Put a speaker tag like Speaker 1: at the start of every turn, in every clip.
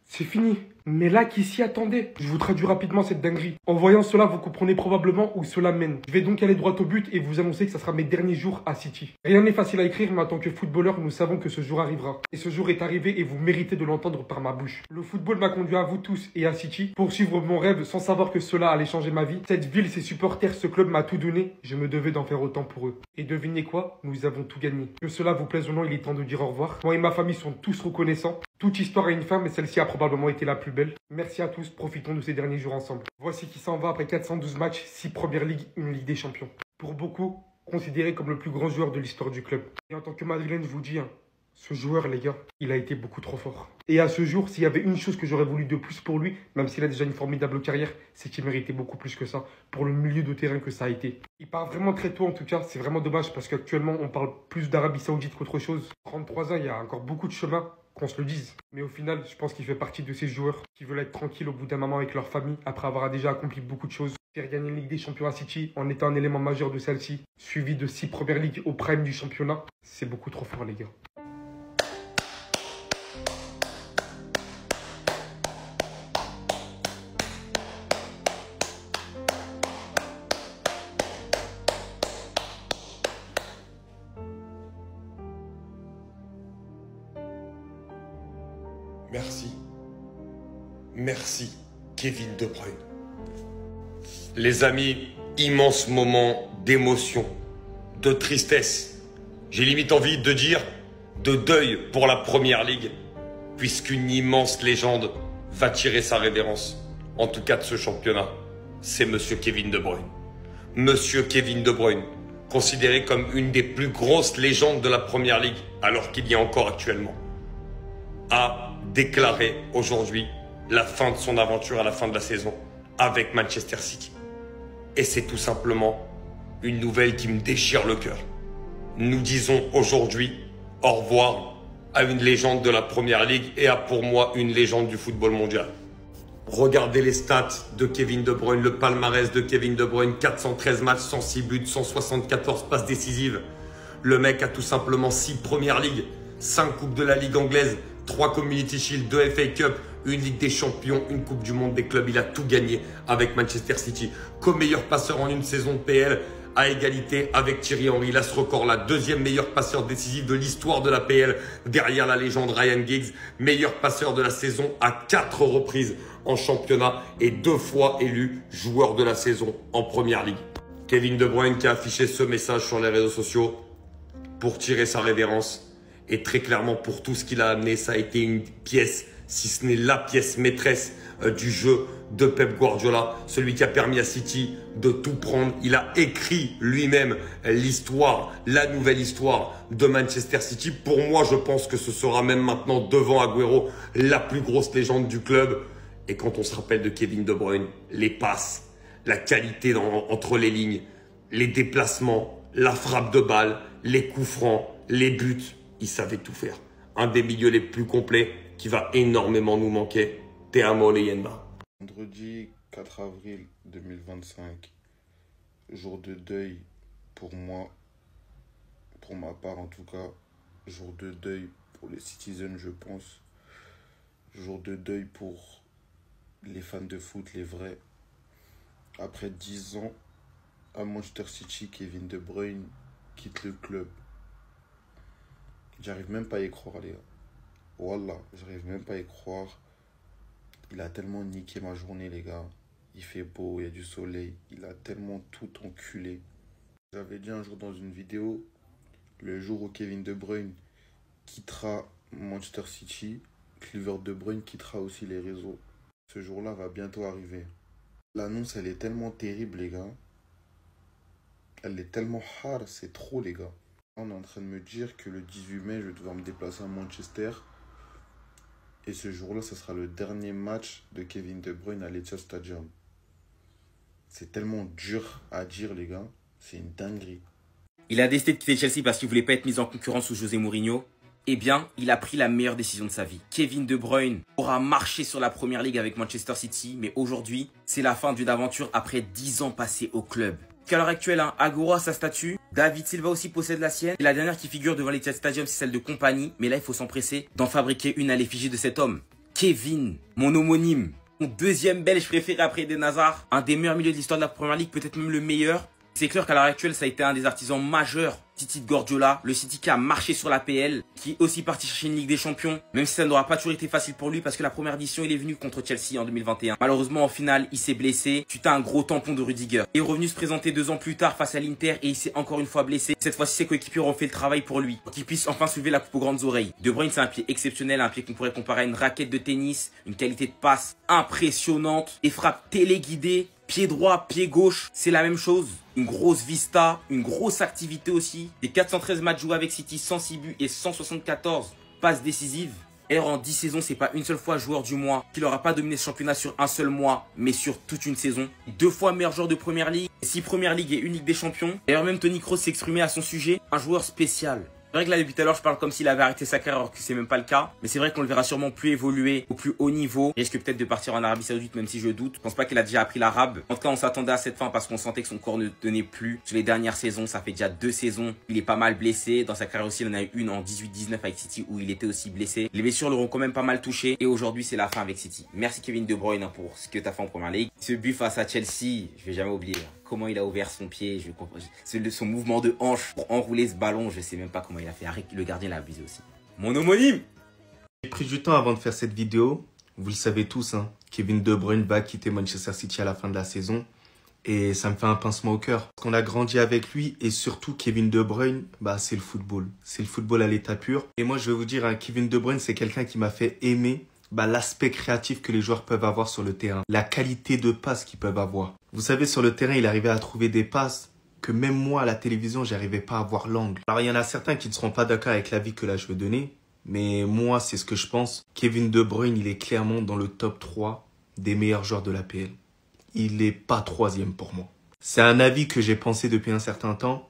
Speaker 1: C'est fini. Mais là, qui s'y attendait? Je vous traduis rapidement cette dinguerie. En voyant cela, vous comprenez probablement où cela mène. Je vais donc aller droit au but et vous annoncer que ça sera mes derniers jours à City. Rien n'est facile à écrire, mais en tant que footballeur, nous savons que ce jour arrivera. Et ce jour est arrivé et vous méritez de l'entendre par ma bouche. Le football m'a conduit à vous tous et à City pour suivre mon rêve sans savoir que cela allait changer ma vie. Cette ville, ses supporters, ce club m'a tout donné. Je me devais d'en faire autant pour eux. Et devinez quoi? Nous avons tout gagné. Que cela vous plaise ou non, il est temps de dire au revoir. Moi et ma famille sont tous reconnaissants. Toute histoire a une fin, mais celle-ci a probablement été la plus belle. Merci à tous, profitons de ces derniers jours ensemble. Voici qui s'en va après 412 matchs, 6 Première Ligue, une Ligue des Champions. Pour beaucoup, considéré comme le plus grand joueur de l'histoire du club. Et en tant que Madrilène, je vous dis, ce joueur, les gars, il a été beaucoup trop fort. Et à ce jour, s'il y avait une chose que j'aurais voulu de plus pour lui, même s'il a déjà une formidable carrière, c'est qu'il méritait beaucoup plus que ça, pour le milieu de terrain que ça a été. Il part vraiment très tôt en tout cas, c'est vraiment dommage parce qu'actuellement, on parle plus d'Arabie Saoudite qu'autre chose. 33 ans, il y a encore beaucoup de chemin. Qu'on se le dise. Mais au final, je pense qu'il fait partie de ces joueurs qui veulent être tranquilles au bout d'un moment avec leur famille, après avoir déjà accompli beaucoup de choses. Faire gagner une Ligue des Champions à City en étant un élément majeur de celle-ci, suivi de 6 Premières Ligues au prime du championnat, c'est beaucoup trop fort les gars.
Speaker 2: Merci. Merci, Kevin De Bruyne. Les amis, immense moment d'émotion, de tristesse. J'ai limite envie de dire de deuil pour la Première Ligue, puisqu'une immense légende va tirer sa révérence, en tout cas de ce championnat. C'est Monsieur Kevin De Bruyne. Monsieur Kevin De Bruyne, considéré comme une des plus grosses légendes de la Première Ligue, alors qu'il y a encore actuellement, a déclaré aujourd'hui la fin de son aventure à la fin de la saison avec Manchester City. Et c'est tout simplement une nouvelle qui me déchire le cœur. Nous disons aujourd'hui au revoir à une légende de la Première Ligue et à pour moi une légende du football mondial. Regardez les stats de Kevin De Bruyne, le palmarès de Kevin De Bruyne, 413 matchs, 106 buts, 174 passes décisives. Le mec a tout simplement 6 Premières Ligues, 5 Coupes de la Ligue anglaise, 3 Community Shield, 2 FA Cup, une Ligue des Champions, une Coupe du Monde des clubs. Il a tout gagné avec Manchester City. Comme meilleur passeur en une saison de PL, à égalité avec Thierry Henry. Il a ce record-là, deuxième meilleur passeur décisif de l'histoire de la PL, derrière la légende Ryan Giggs. Meilleur passeur de la saison à 4 reprises en championnat et 2 fois élu joueur de la saison en Première Ligue. Kevin De Bruyne qui a affiché ce message sur les réseaux sociaux pour tirer sa révérence. Et très clairement, pour tout ce qu'il a amené, ça a été une pièce, si ce n'est la pièce maîtresse du jeu de Pep Guardiola, celui qui a permis à City de tout prendre. Il a écrit lui-même l'histoire, la nouvelle histoire de Manchester City. Pour moi, je pense que ce sera même maintenant devant Agüero la plus grosse légende du club. Et quand on se rappelle de Kevin De Bruyne, les passes, la qualité entre les lignes, les déplacements, la frappe de balle, les coups francs, les buts, il savait tout faire. Un des milieux les plus complets qui va énormément nous manquer. Te amo, leyenda.
Speaker 3: Vendredi 4 avril 2025, jour de deuil pour moi, pour ma part en tout cas, jour de deuil pour les citizens je pense, jour de deuil pour les fans de foot, les vrais. Après 10 ans à Manchester City, Kevin De Bruyne quitte le club. J'arrive même pas à y croire les gars. Wallah, j'arrive même pas à y croire. Il a tellement niqué ma journée les gars. Il fait beau, il y a du soleil. Il a tellement tout enculé. J'avais dit un jour dans une vidéo, le jour où Kevin De Bruyne quittera Manchester City, Cliver De Bruyne quittera aussi les réseaux. Ce jour-là va bientôt arriver. L'annonce elle est tellement terrible les gars. Elle est tellement hard, c'est trop les gars. On est en train de me dire que le 18 mai, je vais devoir me déplacer à Manchester. Et ce jour-là, ce sera le dernier match de Kevin De Bruyne à l'Etihad Stadium. C'est tellement dur à dire, les gars. C'est une dinguerie.
Speaker 4: Il a décidé de quitter Chelsea parce qu'il voulait pas être mis en concurrence sous José Mourinho. Eh bien, il a pris la meilleure décision de sa vie. Kevin De Bruyne aura marché sur la Première Ligue avec Manchester City. Mais aujourd'hui, c'est la fin d'une aventure après 10 ans passés au club. À l'heure actuelle, Agüero a sa statue, David Silva aussi possède la sienne. Et la dernière qui figure devant l'Etihad Stadium, c'est celle de Compagnie. Mais là, il faut s'empresser d'en fabriquer une à l'effigie de cet homme. Kevin, mon homonyme, mon deuxième belge préféré après Eden Hazard, un des meilleurs milieux de l'histoire de la Première Ligue, peut-être même le meilleur. C'est clair qu'à l'heure actuelle, ça a été un des artisans majeurs City de Guardiola, le City qui a marché sur la PL, qui est aussi parti chercher une Ligue des Champions, même si ça n'aura pas toujours été facile pour lui parce que la première édition, il est venu contre Chelsea en 2021. Malheureusement, en finale, il s'est blessé, suite à un gros tampon de Rudiger. Il est revenu se présenter 2 ans plus tard face à l'Inter et il s'est encore une fois blessé. Cette fois-ci, ses coéquipiers ont fait le travail pour lui, pour qu'il puisse enfin soulever la coupe aux grandes oreilles. De Bruyne, c'est un pied exceptionnel, un pied qu'on pourrait comparer à une raquette de tennis, une qualité de passe impressionnante, des frappes téléguidées. Pied droit, pied gauche, c'est la même chose. Une grosse vista, une grosse activité aussi. Des 413 matchs joués avec City, 106 buts et 174 passes décisives. Et en 10 saisons, c'est pas une seule fois joueur du mois qu'il n'aura pas dominé ce championnat sur un seul mois, mais sur toute une saison. 2 fois meilleur joueur de Première Ligue, 6 Première Ligue et une Ligue des Champions. D'ailleurs, même Toni Kroos s'est exprimé à son sujet. Un joueur spécial. C'est vrai que là, depuis tout à l'heure, je parle comme s'il avait arrêté sa carrière alors que c'est même pas le cas. Mais c'est vrai qu'on le verra sûrement plus évoluer au plus haut niveau. Il risque peut-être de partir en Arabie Saoudite, même si je doute. Je pense pas qu'il a déjà appris l'arabe. En tout cas, on s'attendait à cette fin parce qu'on sentait que son corps ne tenait plus. Sur les dernières saisons, ça fait déjà 2 saisons. Il est pas mal blessé. Dans sa carrière aussi, il en a eu une en 18-19 avec City où il était aussi blessé. Les blessures l'auront quand même pas mal touché. Et aujourd'hui, c'est la fin avec City. Merci Kevin De Bruyne pour ce que tu as fait en Première Ligue. Ce but face à Chelsea, je vais jamais oublier. Comment il a ouvert son pied, son mouvement de hanche pour enrouler ce ballon, je sais même pas comment il a fait. Le gardien l'a abusé aussi. Mon homonyme!
Speaker 3: J'ai pris du temps avant de faire cette vidéo. Vous le savez tous, hein. Kevin De Bruyne va quitter Manchester City à la fin de la saison. Et ça me fait un pincement au cœur. Parce qu'on a grandi avec lui et surtout Kevin De Bruyne, c'est le football. C'est le football à l'état pur. Et moi, je vais vous dire, hein, Kevin De Bruyne, c'est quelqu'un qui m'a fait aimer l'aspect créatif que les joueurs peuvent avoir sur le terrain. La qualité de passe qu'ils peuvent avoir. Vous savez, sur le terrain, il arrivait à trouver des passes que même moi, à la télévision, j'arrivais pas à voir l'angle. Alors, il y en a certains qui ne seront pas d'accord avec l'avis que là, je veux donner. Mais moi, c'est ce que je pense. Kevin De Bruyne, il est clairement dans le top 3 des meilleurs joueurs de l'APL. Il n'est pas 3e pour moi. C'est un avis que j'ai pensé depuis un certain temps.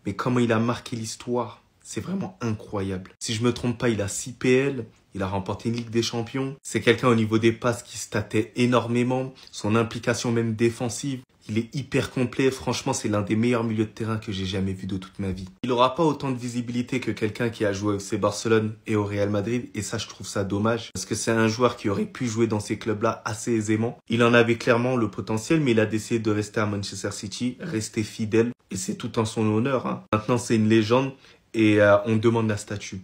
Speaker 3: Mais comment il a marqué l'histoire, c'est vraiment incroyable. Si je me trompe pas, il a 6 PL. Il a remporté une Ligue des Champions. C'est quelqu'un au niveau des passes qui se tâtait énormément. Son implication même défensive. Il est hyper complet. Franchement, c'est l'un des meilleurs milieux de terrain que j'ai jamais vu de toute ma vie. Il n'aura pas autant de visibilité que quelqu'un qui a joué au FC Barcelone et au Real Madrid. Et ça, je trouve ça dommage. Parce que c'est un joueur qui aurait pu jouer dans ces clubs-là assez aisément. Il en avait clairement le potentiel, mais il a décidé de rester à Manchester City, rester fidèle. Et c'est tout en son honneur, hein. Maintenant, c'est une légende et on demande la statue.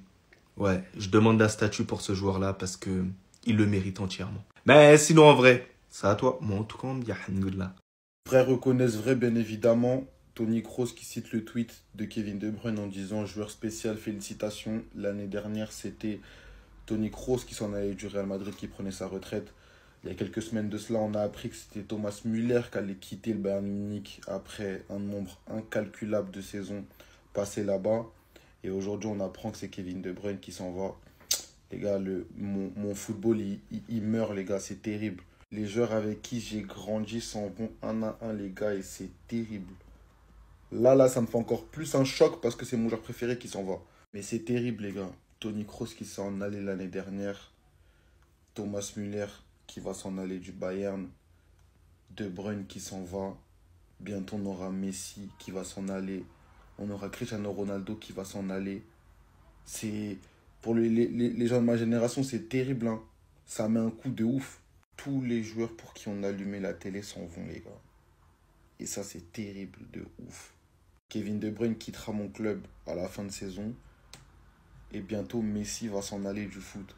Speaker 3: Ouais, je demande la statue pour ce joueur-là parce que il le mérite entièrement. Mais sinon, en vrai, ça à toi. Moi, en tout cas, on me dit alhamdoulilah.
Speaker 5: Vrai reconnaissent vrai, bien évidemment. Toni Kroos qui cite le tweet de Kevin De Bruyne en disant « Joueur spécial, félicitations ». L'année dernière, c'était Toni Kroos qui s'en allait du Real Madrid, qui prenait sa retraite. Il y a quelques semaines de cela, on a appris que c'était Thomas Müller qui allait quitter le Bayern Munich après un nombre incalculable de saisons passées là-bas. Et aujourd'hui, on apprend que c'est Kevin De Bruyne qui s'en va. Les gars, mon football, il meurt, les gars. C'est terrible. Les joueurs avec qui j'ai grandi s'en vont un à un, les gars. Et c'est terrible. Là, ça me fait encore plus un choc parce que c'est mon joueur préféré qui s'en va. Mais c'est terrible, les gars. Toni Kroos qui s'en allait l'année dernière. Thomas Müller qui va s'en aller du Bayern. De Bruyne qui s'en va. Bientôt, on aura Messi qui va s'en aller. On aura Cristiano Ronaldo qui va s'en aller. C'est pour les gens de ma génération, c'est terrible, hein. Ça met un coup de ouf. Tous les joueurs pour qui on allumait la télé s'en vont, les gars. Et ça, c'est terrible de ouf. Kevin De Bruyne quittera mon club à la fin de saison. Et bientôt, Messi va s'en aller du foot.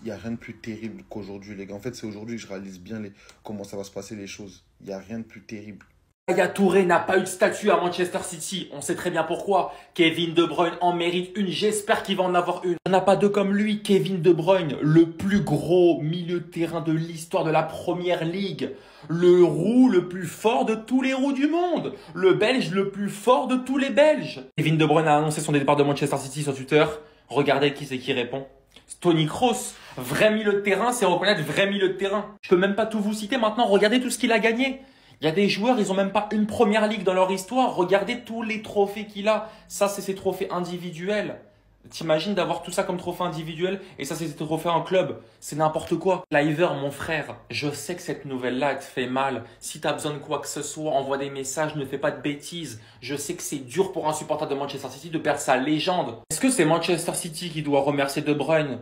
Speaker 5: Il n'y a rien de plus terrible qu'aujourd'hui, les gars. En fait, c'est aujourd'hui que je réalise bien comment ça va se passer, les choses. Il n'y a rien de plus terrible.
Speaker 6: Yaya Touré n'a pas eu de statue à Manchester City. On sait très bien pourquoi. Kevin De Bruyne en mérite une. J'espère qu'il va en avoir une. Il n'y en a pas deux comme lui. Kevin De Bruyne, le plus gros milieu de terrain de l'histoire de la Première Ligue. Le roux le plus fort de tous les roux du monde. Le Belge le plus fort de tous les Belges. Kevin De Bruyne a annoncé son départ de Manchester City sur Twitter. Regardez qui c'est qui répond. Toni Kroos. Vrai milieu de terrain, c'est reconnaître vrai milieu de terrain. Je peux même pas tout vous citer maintenant. Regardez tout ce qu'il a gagné. Il y a des joueurs, ils ont même pas une Première Ligue dans leur histoire. Regardez tous les trophées qu'il a. Ça, c'est ses trophées individuels. T'imagines d'avoir tout ça comme trophée individuel et ça, c'est ses trophées en club. C'est n'importe quoi. Liver, mon frère, je sais que cette nouvelle-là, elle te fait mal. Si tu as besoin de quoi que ce soit, envoie des messages, ne fais pas de bêtises. Je sais que c'est dur pour un supporter de Manchester City de perdre sa légende. Est-ce que c'est Manchester City qui doit remercier De Bruyne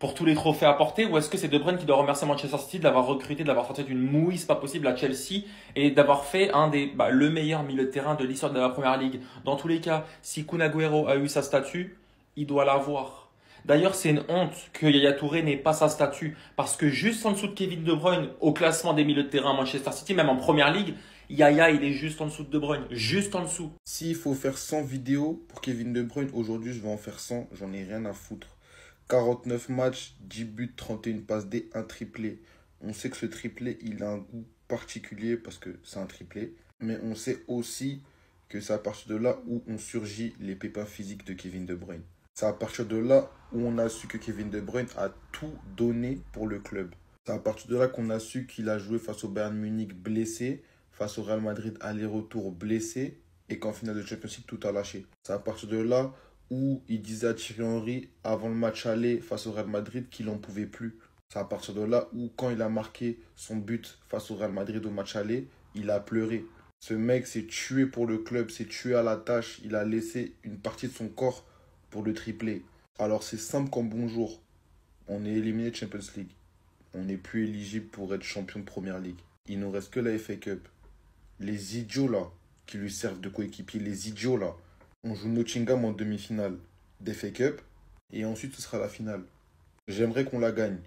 Speaker 6: pour tous les trophées apportés, ou est-ce que c'est De Bruyne qui doit remercier Manchester City de l'avoir recruté, de l'avoir sorti d'une mouille, c'est pas possible, à Chelsea, et d'avoir fait le meilleur milieu de terrain de l'histoire de la Première Ligue. Dans tous les cas, si Kun Agüero a eu sa statue, il doit l'avoir. D'ailleurs, c'est une honte que Yaya Touré n'ait pas sa statue, parce que juste en dessous de Kevin De Bruyne, au classement des milieux de terrain à Manchester City, même en Première Ligue, Yaya, il est juste en dessous de De Bruyne, juste en dessous.
Speaker 5: S'il faut faire 100 vidéos pour Kevin De Bruyne, aujourd'hui je vais en faire 100, j'en ai rien à foutre. 49 matchs, 10 buts, 31 passes D, un triplé. On sait que ce triplé, il a un goût particulier parce que c'est un triplé. Mais on sait aussi que c'est à partir de là où on surgit les pépins physiques de Kevin De Bruyne. C'est à partir de là où on a su que Kevin De Bruyne a tout donné pour le club. C'est à partir de là qu'on a su qu'il a joué face au Bayern Munich blessé, face au Real Madrid aller-retour blessé, et qu'en finale de Champions League, tout a lâché. C'est à partir de là où il disait à Thierry Henry, avant le match aller face au Real Madrid, qu'il n'en pouvait plus. C'est à partir de là où, quand il a marqué son but face au Real Madrid au match aller, il a pleuré. Ce mec s'est tué pour le club, s'est tué à la tâche. Il a laissé une partie de son corps pour le tripler. Alors c'est simple comme bonjour. On est éliminé de Champions League. On n'est plus éligible pour être champion de Première Ligue. Il nous reste que la FA Cup. Les idiots là, qui lui servent de coéquipier, les idiots là. On joue Nottingham en demi-finale d'FA Cup et ensuite ce sera la finale. J'aimerais qu'on la gagne.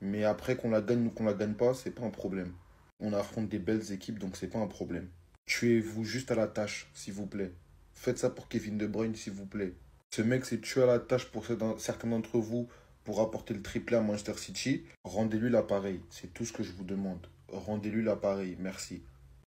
Speaker 5: Mais après qu'on la gagne ou qu'on la gagne pas, c'est pas un problème. On affronte des belles équipes donc c'est pas un problème. Tuez-vous juste à la tâche, s'il vous plaît. Faites ça pour Kevin De Bruyne, s'il vous plaît. Ce mec s'est tué à la tâche pour certains d'entre vous pour apporter le triplé à Manchester City. Rendez-lui l'appareil. C'est tout ce que je vous demande. Rendez-lui l'appareil. Merci.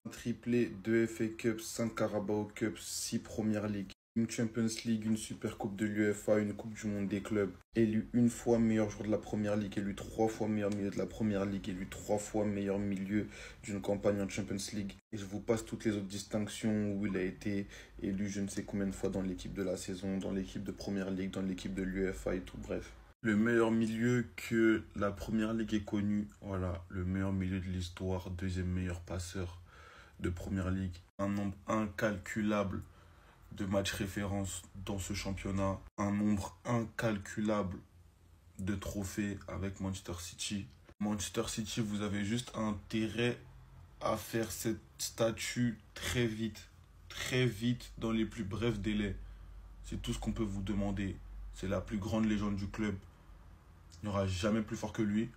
Speaker 5: Un triplé, 2 FA Cup, 5 Carabao Cup, 6 Premier League. Une Champions League, une Super Coupe de l'UEFA, une Coupe du Monde des clubs. Élu une fois meilleur joueur de la Première Ligue, élu 3 fois meilleur milieu de la Première Ligue, élu 3 fois meilleur milieu d'une campagne en Champions League. Et je vous passe toutes les autres distinctions où il a été élu je ne sais combien de fois dans l'équipe de la saison, dans l'équipe de Première Ligue, dans l'équipe de l'UEFA et tout, bref. Le meilleur milieu que la Première Ligue ait connu, voilà, le meilleur milieu de l'histoire, deuxième meilleur passeur de Première Ligue. Un nombre incalculable de matchs références dans ce championnat, un nombre incalculable de trophées avec Manchester City. Manchester City, vous avez juste intérêt à faire cette statue très vite, dans les plus brefs délais. C'est tout ce qu'on peut vous demander. C'est la plus grande légende du club. Il n'y aura jamais plus fort que lui.